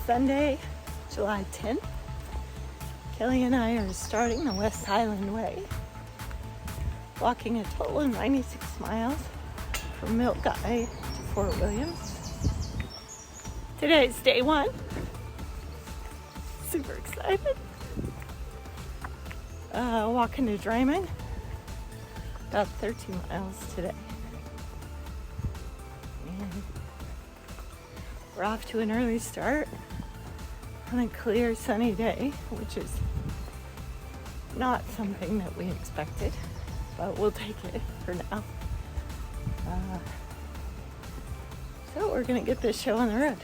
Sunday, July 10th. Kelly and I are starting the West Highland Way, walking a total of 96 miles from Milngavie to Fort Williams. Today is day one. Super excited. Walking to Draymond, about 13 miles today. And we're off to an early start on a clear, sunny day, which is not something that we expected, but we'll take it for now. So we're gonna get this show on the road.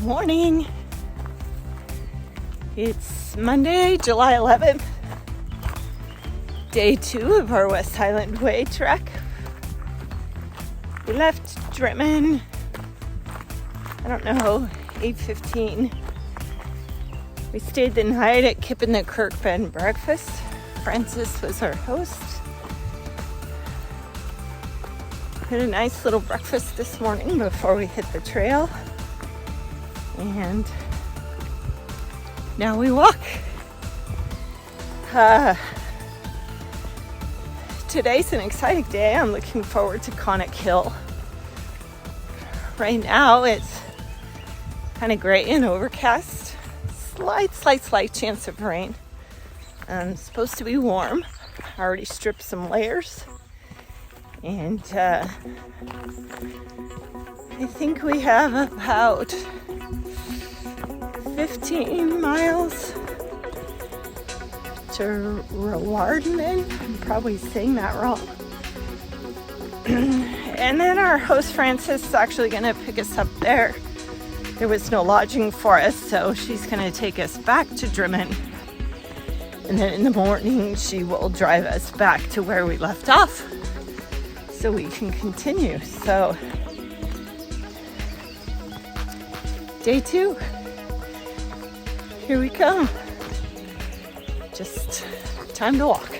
Morning. It's Monday, July 11th, day 2 of our West Highland Way trek. We left Draymond, I don't know, 8:15. We stayed the night at Kip and the Kirk Bed and Breakfast. Francis was our host. Had a nice little breakfast this morning before we hit the trail. And now we walk. Today's an exciting day. I'm looking forward to Conic Hill. Right now it's kind of gray and overcast. Slight chance of rain. It's supposed to be warm. I already stripped some layers. And I think we have about 15 miles to Rewardman. I'm probably saying that wrong. And then our host Francis is actually going to pick us up there. There was no lodging for us, so she's going to take us back to Draymond. And then in the morning, she will drive us back to where we left off so we can continue. So, day 2. Here we come. Just time to walk.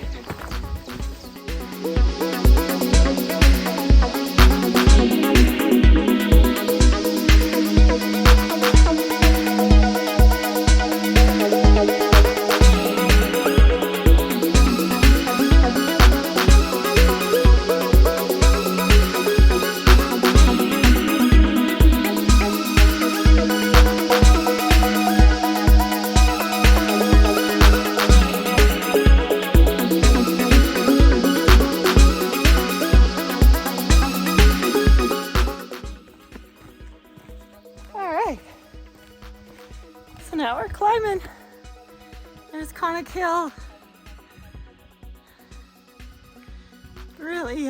So now we're climbing. There's Conic Hill. Really,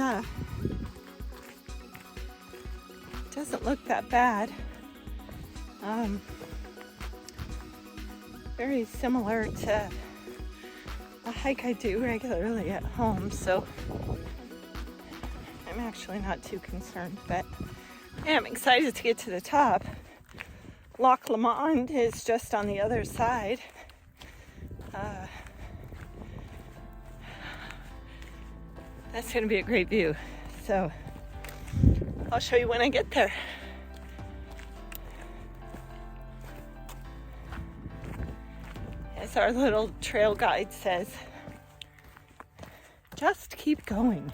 doesn't look that bad. Very similar to a hike I do regularly at home, so I'm actually not too concerned, but yeah, I'm excited to get to the top. Loch Lomond is just on the other side. That's going to be a great view. So I'll show you when I get there. Francis, our little trail guide, says, just keep going.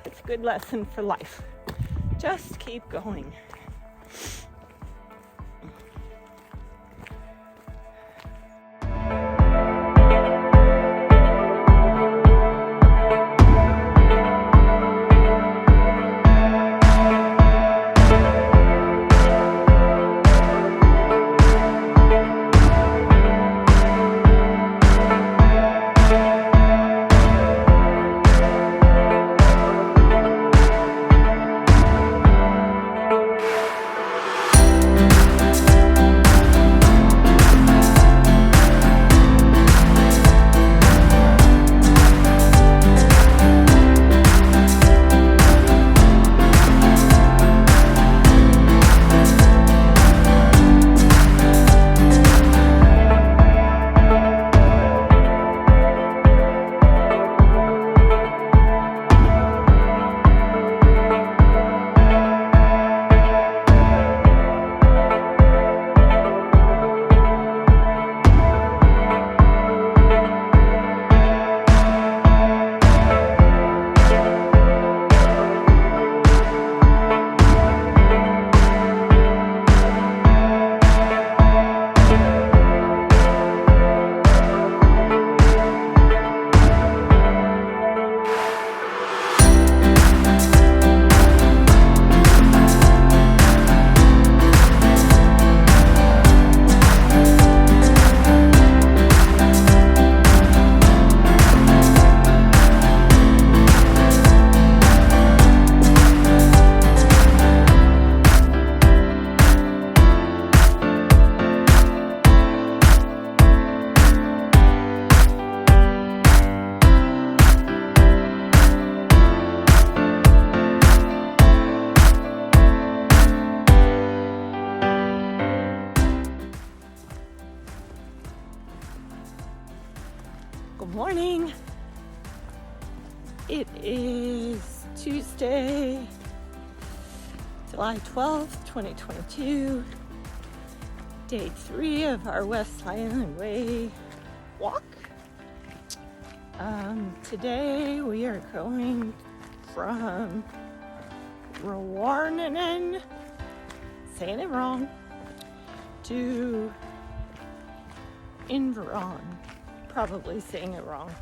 It's a good lesson for life. Just keep going. Good morning. It is Tuesday, July 12th, 2022, day 3 of our West Highland Way walk. Today we are going from Rawarnanen, saying it wrong, to Inveron. Probably saying it wrong.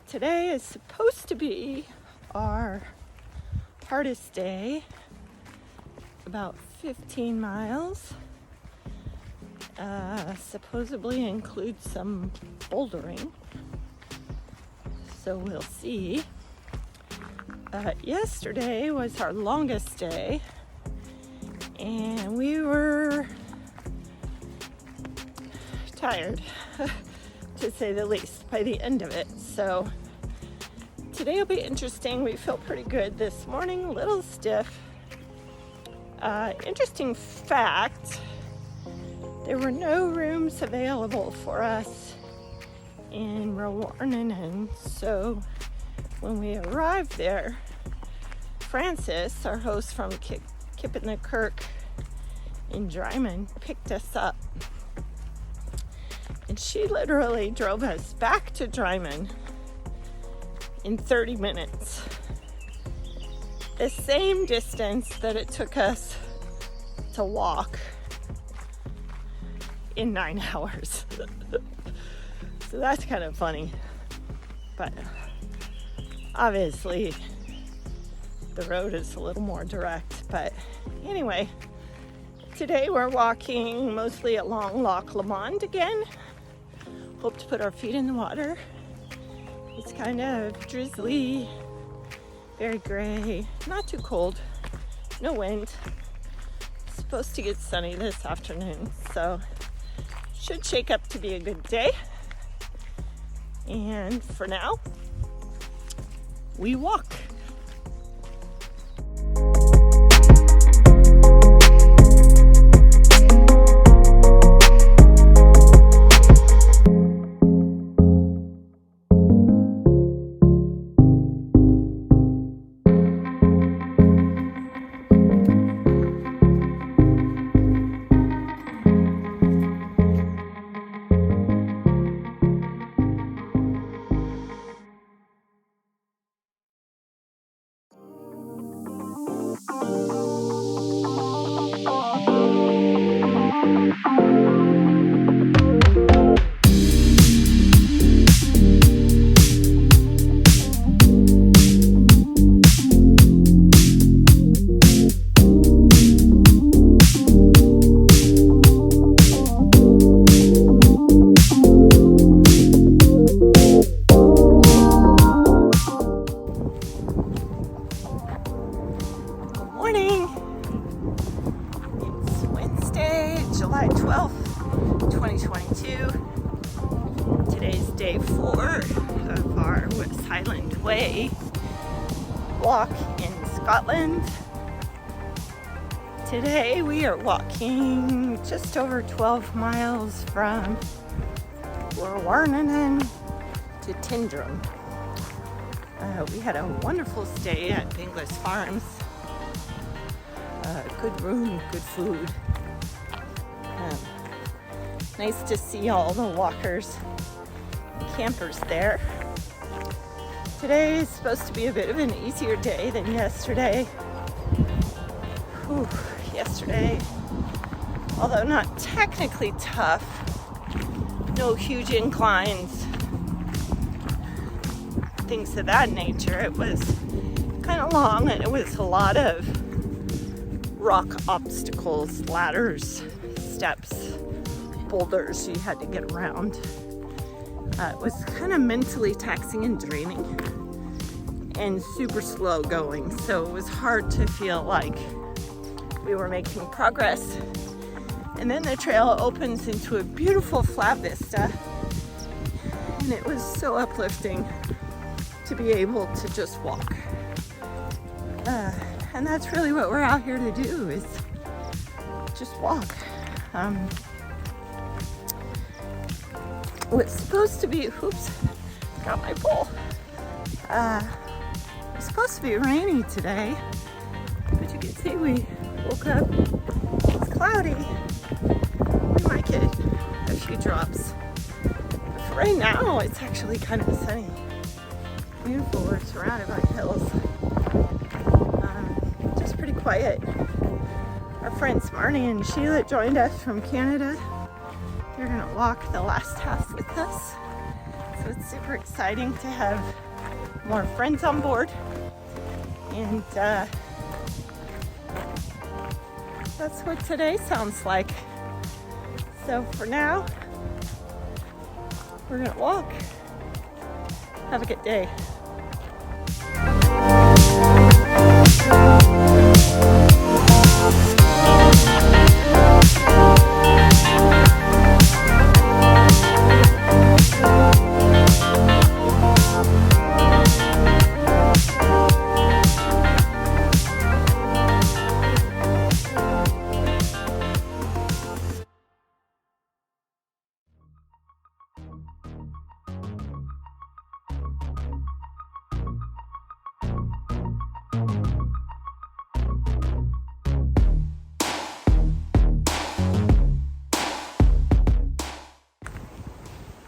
Today is supposed to be our hardest day, about 15 miles. Supposedly includes some bouldering, so we'll see. Yesterday was our longest day, and we were tired, to say the least, by the end of it. So today will be interesting. We feel pretty good this morning, a little stiff. Interesting fact, there were no rooms available for us in Rawarnanen. So when we arrived there, Francis, our host from Kippin the Kirk in Dryman, picked us up. And she literally drove us back to Dryman in 30 minutes. The same distance that it took us to walk in 9 hours. So that's kind of funny. But obviously the road is a little more direct. But anyway, today we're walking mostly along Loch Lomond again. Hope to put our feet in the water. It's kind of drizzly, very gray, not too cold, no wind. It's supposed to get sunny this afternoon, so should shake up to be a good day. And for now, we walk. walk in Scotland. Today we are walking just over 12 miles from Warnernan to Tindrum. We had a wonderful stay at Binglis Farms. Good room, good food. Nice to see all the walkers and campers there. Today is supposed to be a bit of an easier day than yesterday. Yesterday, although not technically tough, no huge inclines, things of that nature. It was kind of long and it was a lot of rock obstacles, ladders, steps, boulders you had to get around. It was kind of mentally taxing and draining and super slow going, so it was hard to feel like we were making progress. And then the trail opens into a beautiful flat vista, and it was so uplifting to be able to just walk. And that's really what we're out here to do, is just walk. It's supposed to be, got my bowl. It's supposed to be rainy today, but you can see we woke up, it's cloudy. We might get a few drops. But for right now, it's actually kind of sunny. Beautiful, we're surrounded by hills. Just pretty quiet. Our friends Marnie and Sheila joined us from Canada. They're gonna walk the last half with us. So it's super exciting to have more friends on board. And that's what today sounds like. So for now, we're gonna walk. Have a good day.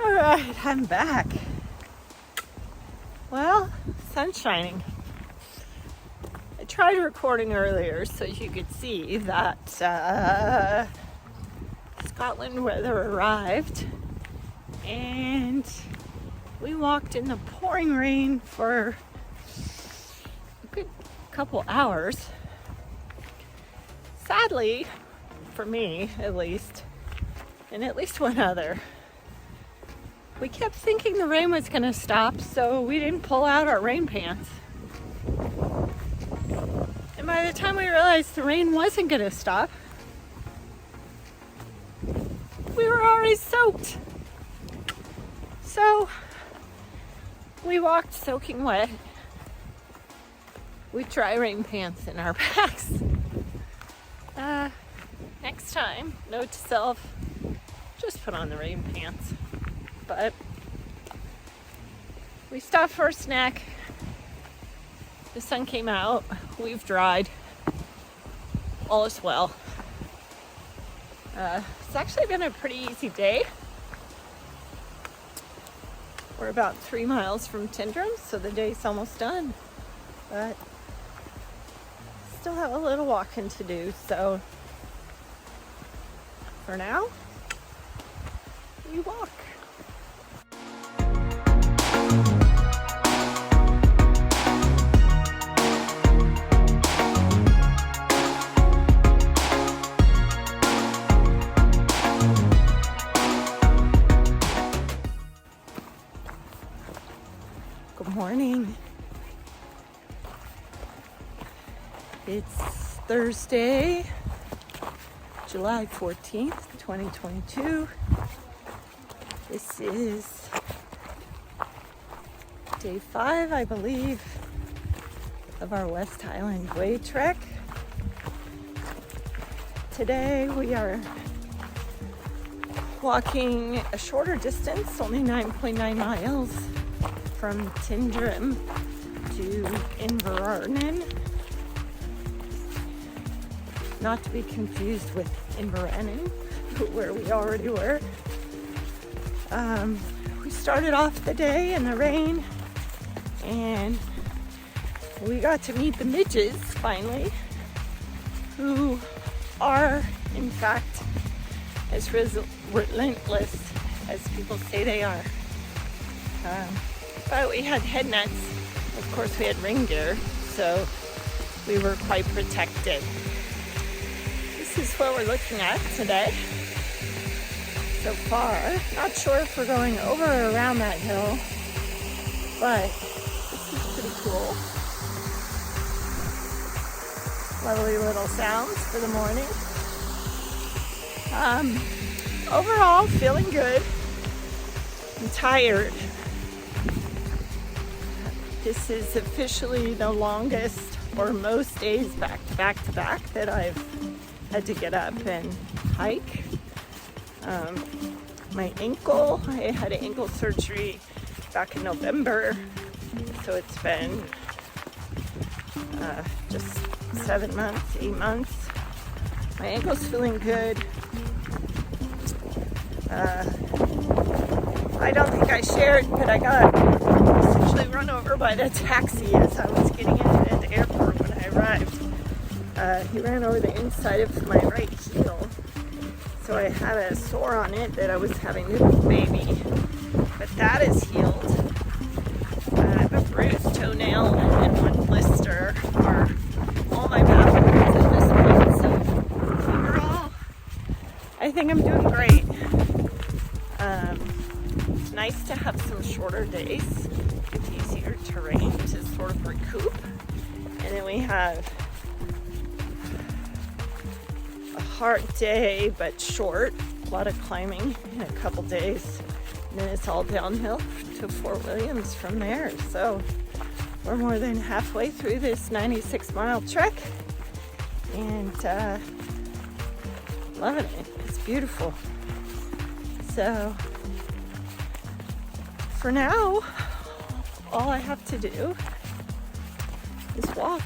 Alright, I'm back. Well, sun's shining. I tried recording earlier so you could see that Scotland weather arrived, and we walked in the pouring rain for a good couple hours. Sadly, for me at least, and at least one other, we kept thinking the rain was going to stop, so we didn't pull out our rain pants. And by the time we realized the rain wasn't going to stop, we were already soaked. So we walked soaking wet with dry rain pants in our bags. Next time, note to self, just put on the rain pants. But we stopped for a snack. The sun came out. We've dried. All is well. It's actually been a pretty easy day. We're about 3 miles from Tindrum, so the day's almost done. But still have a little walking to do, so for now, we walk. Good morning. It's Thursday, July 14th, 2022. This is day 5, I believe, of our West Highland Way trek. Today we are walking a shorter distance, only 9.9 miles from Tindrim to Inverarnon. Not to be confused with Inverarnon, where we already were. We started off the day in the rain and we got to meet the Midges finally, who are in fact as relentless as people say they are. But we had head nets. Of course we had rain gear, so we were quite protected. This is what we're looking at today so far. Not sure if we're going over or around that hill, but this is pretty cool. Lovely little sounds for the morning. Overall, feeling good. I'm tired. This is officially the longest or most days back to back that I've had to get up and hike. My ankle, I had an ankle surgery back in November, so it's been just 7 months, 8 months. My ankle's feeling good. I don't think I shared, but I got essentially run over by the taxi as I was getting into the airport when I arrived. He ran over the inside of my right heel, so I had a sore on it that I was having to baby, but that is healed. I have a bruised toenail and one blister are all my battle wounds at this point, so overall, I think I'm doing great. It's nice to have some shorter days. It's easier terrain to sort of recoup. And then we have a hard day, but short. A lot of climbing in a couple days. And then it's all downhill to Fort Williams from there. So we're more than halfway through this 96-mile trek. And loving it. It's beautiful. So for now, all I have to do is walk.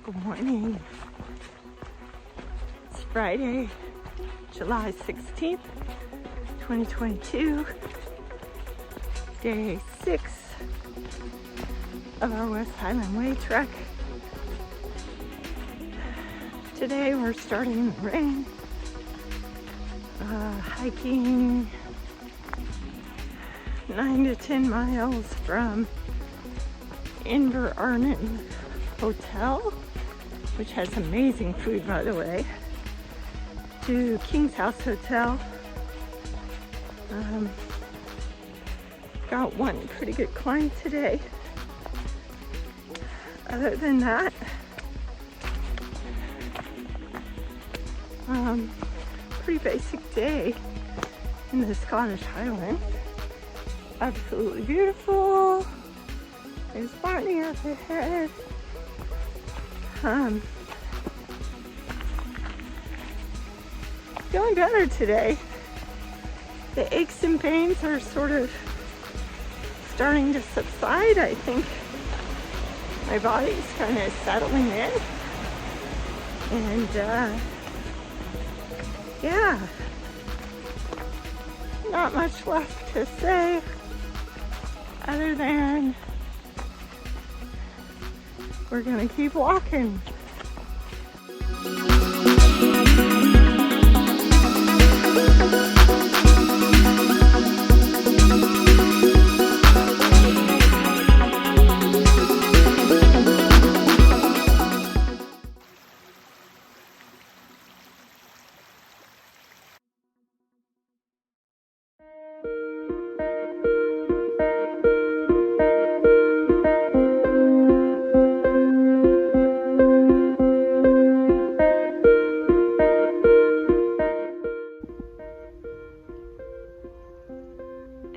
Good morning. It's Friday, July 16th, 2022. Day 6 of our West Highland Way trek. Today we're starting in the rain, hiking 9 to 10 miles from Inverarnon Hotel, which has amazing food, by the way, to King's House Hotel. got one pretty good climb today. Other than that, pretty basic day in the Scottish Highlands. Absolutely beautiful. There's Barney up ahead. Feeling better today. The aches and pains are sort of starting to subside. I think my body's kind of settling in. And yeah, not much left to say other than we're gonna keep walking.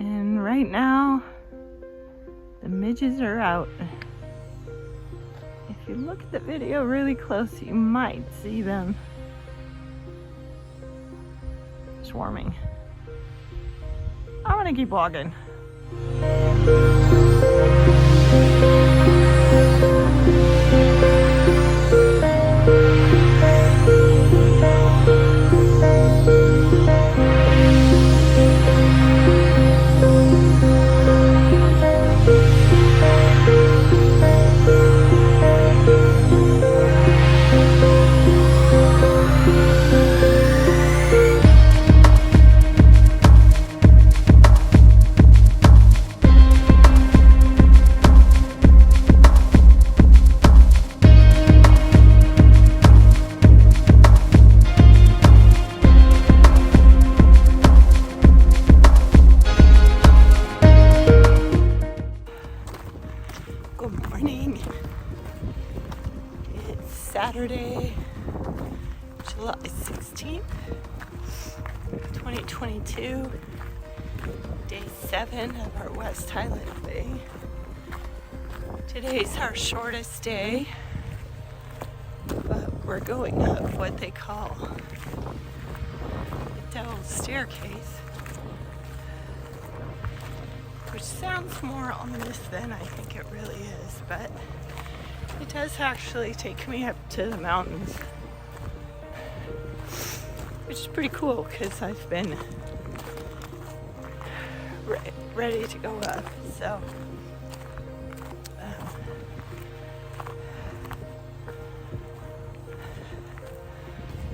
And right now, the midges are out. If you look at the video really close, you might see them swarming. I'm gonna keep walking. Good morning. It's Saturday, July 16th, 2022, day 7 of our West Highland Way. Today's our shortest day, but we're going up what they call the Devil's Staircase, which sounds more ominous than I think it really is, but it does actually take me up to the mountains, which is pretty cool because I've been ready to go up. So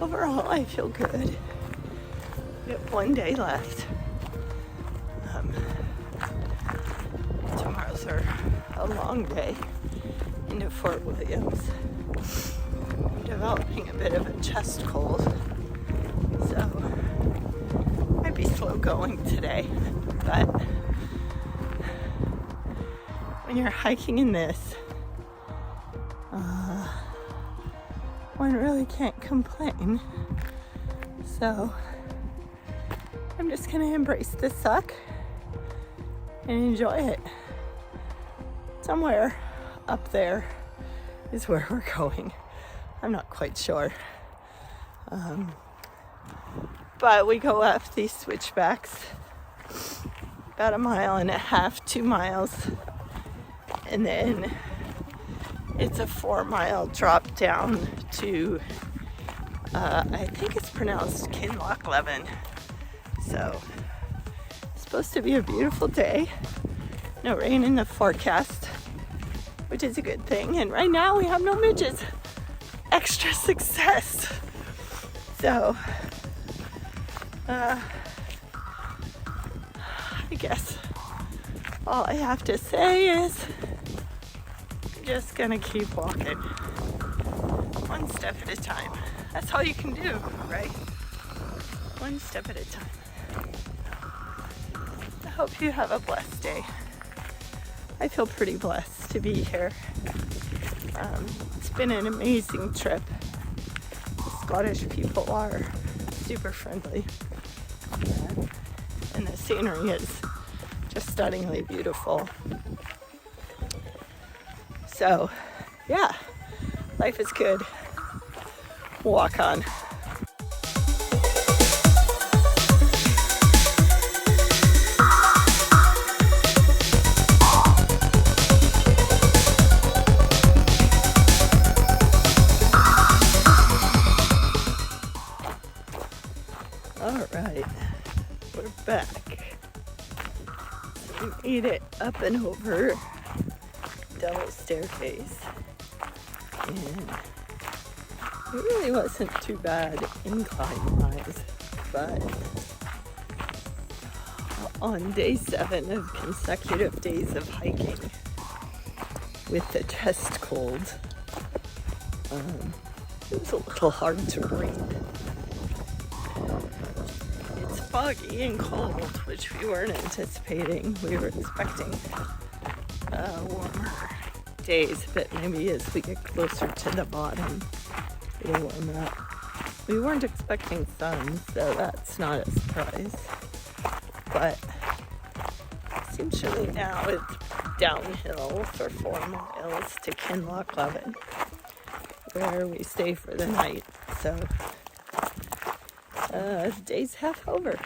overall, I feel good. We have one day left. Tomorrow's a long day into Fort Williams. I'm developing a bit of a chest cold, so might be slow going today, but when you're hiking in this, one really can't complain. So I'm just gonna embrace the suck and enjoy it. Somewhere up there is where we're going. I'm not quite sure. But we go up these switchbacks about 1.5 miles, 2 miles, and then it's a 4-mile drop down to I think it's pronounced Kinlochleven. So it's supposed to be a beautiful day. No rain in the forecast, which is a good thing. And right now we have no midges. Extra success. So, I guess all I have to say is I'm just gonna keep walking. One step at a time. That's all you can do, right? One step at a time. hope you have a blessed day. I feel pretty blessed to be here. It's been an amazing trip. The Scottish people are super friendly, and the scenery is just stunningly beautiful. So, yeah, life is good. Walk on. All right, we're back. We made it up and over double staircase, and it really wasn't too bad incline-wise, but on day 7 of consecutive days of hiking with the chest cold, it was a little hard to breathe. It's foggy and cold, which we weren't anticipating. We were expecting warmer days, but maybe as we get closer to the bottom, it'll warm up. We weren't expecting sun, so that's not a surprise. But essentially now it's downhill for 4 miles to Kinlochleven, where we stay for the night. So the day's half over,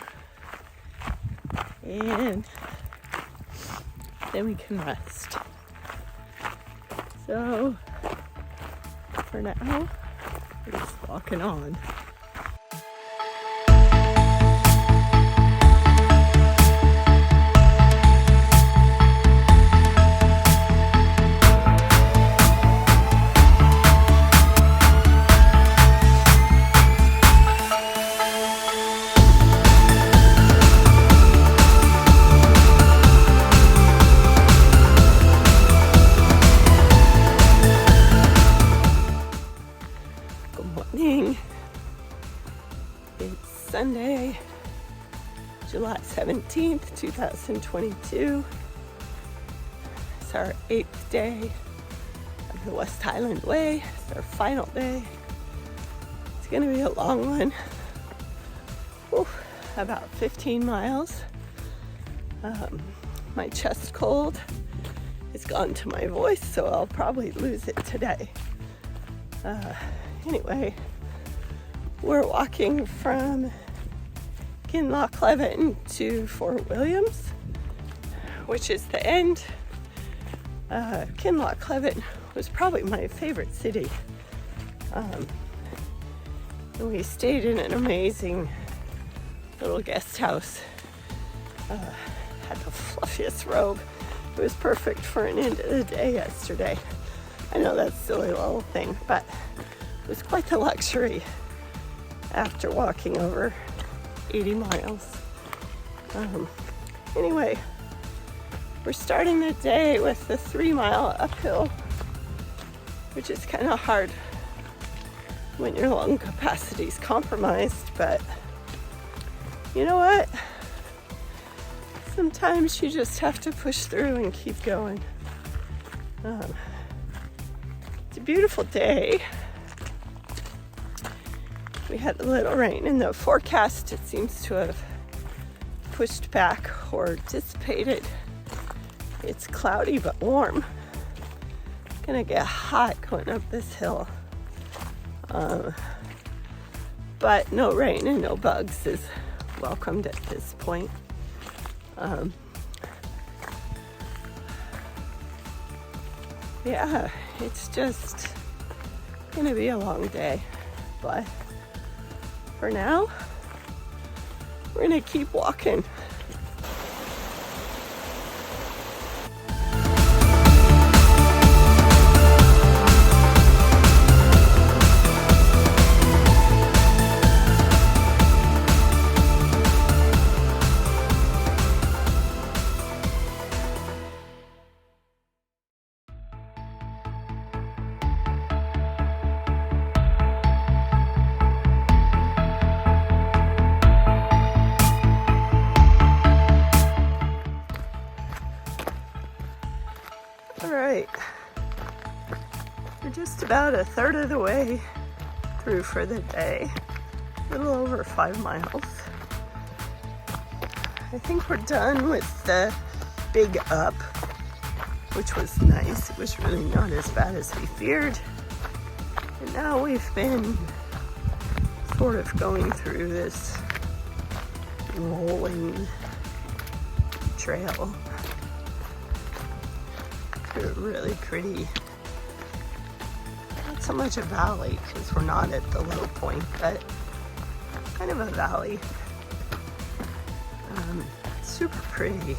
and then we can rest. So for now, we're just walking on. It's Sunday, July 17th, 2022. It's our 8th day of the West Highland Way. It's our final day. It's going to be a long one. About 15 miles. My chest cold has gone to my voice, so I'll probably lose it today. Anyway, we're walking from Kinlochleven to Fort Williams, which is the end. Kinlochleven was probably my favorite city. We stayed in an amazing little guest house. Had the fluffiest robe. It was perfect for an end of the day yesterday. I know that's a silly little thing, but it was quite the luxury after walking over 80 miles. Anyway, we're starting the day with the 3-mile uphill, which is kind of hard when your lung capacity is compromised, but you know what? Sometimes you just have to push through and keep going. It's a beautiful day. We had a little rain in the forecast. It seems to have pushed back or dissipated. It's cloudy but warm. Gonna get hot going up this hill. But no rain and no bugs is welcomed at this point. Yeah, it's just gonna be a long day, but for now, we're gonna keep walking. All right, we're just about a third of the way through for the day, a little over 5 miles. I think we're done with the big up, which was nice. It was really not as bad as we feared. And now we've been sort of going through this rolling trail. It's really pretty. Not so much a valley because we're not at the low point, but kind of a valley. Super pretty.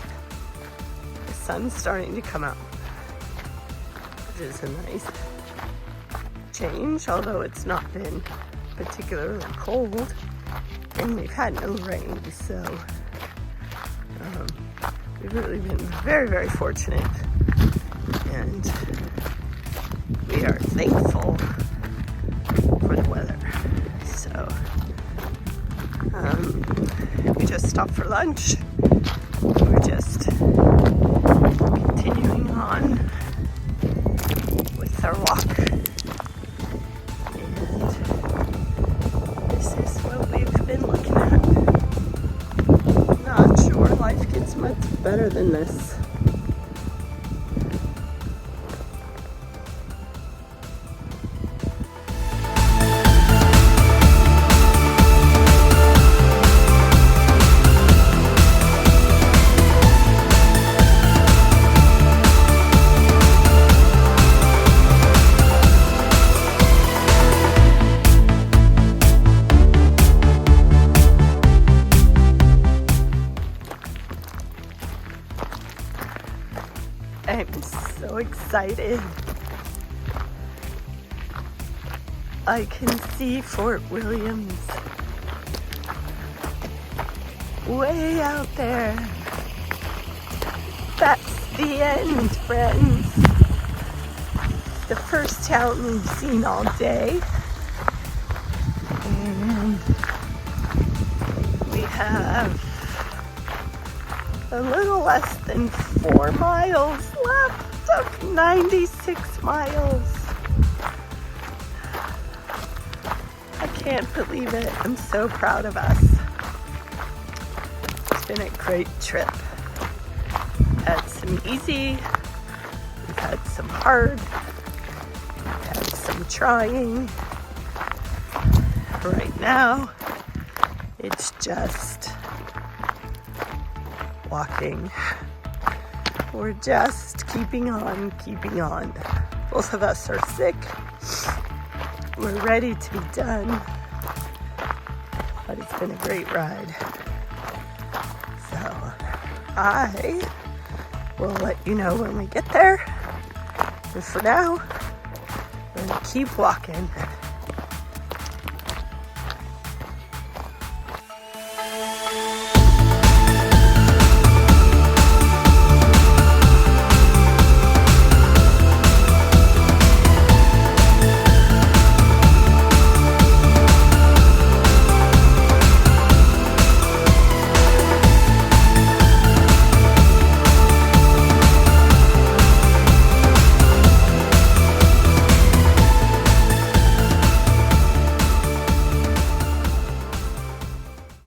The sun's starting to come out, which is a nice change, although it's not been particularly cold and we've had no rain, so we've really been very, very fortunate, and we are thankful for the weather. So we just stopped for lunch. We're just continuing on with our walk, and this is what we've been looking at. Not sure life gets much better than this. I'm so excited. I can see Fort Williams way out there. That's the end, friends. The first town we've seen all day. And we have a little less than 4 miles left of 96 miles. I can't believe it. I'm so proud of us. It's been a great trip. We've had some easy, we've had some hard, we've had some trying. Right now, it's just walking. We're just keeping on, keeping on. Both of us are sick. We're ready to be done. But it's been a great ride. So I will let you know when we get there. And for now, we're gonna keep walking.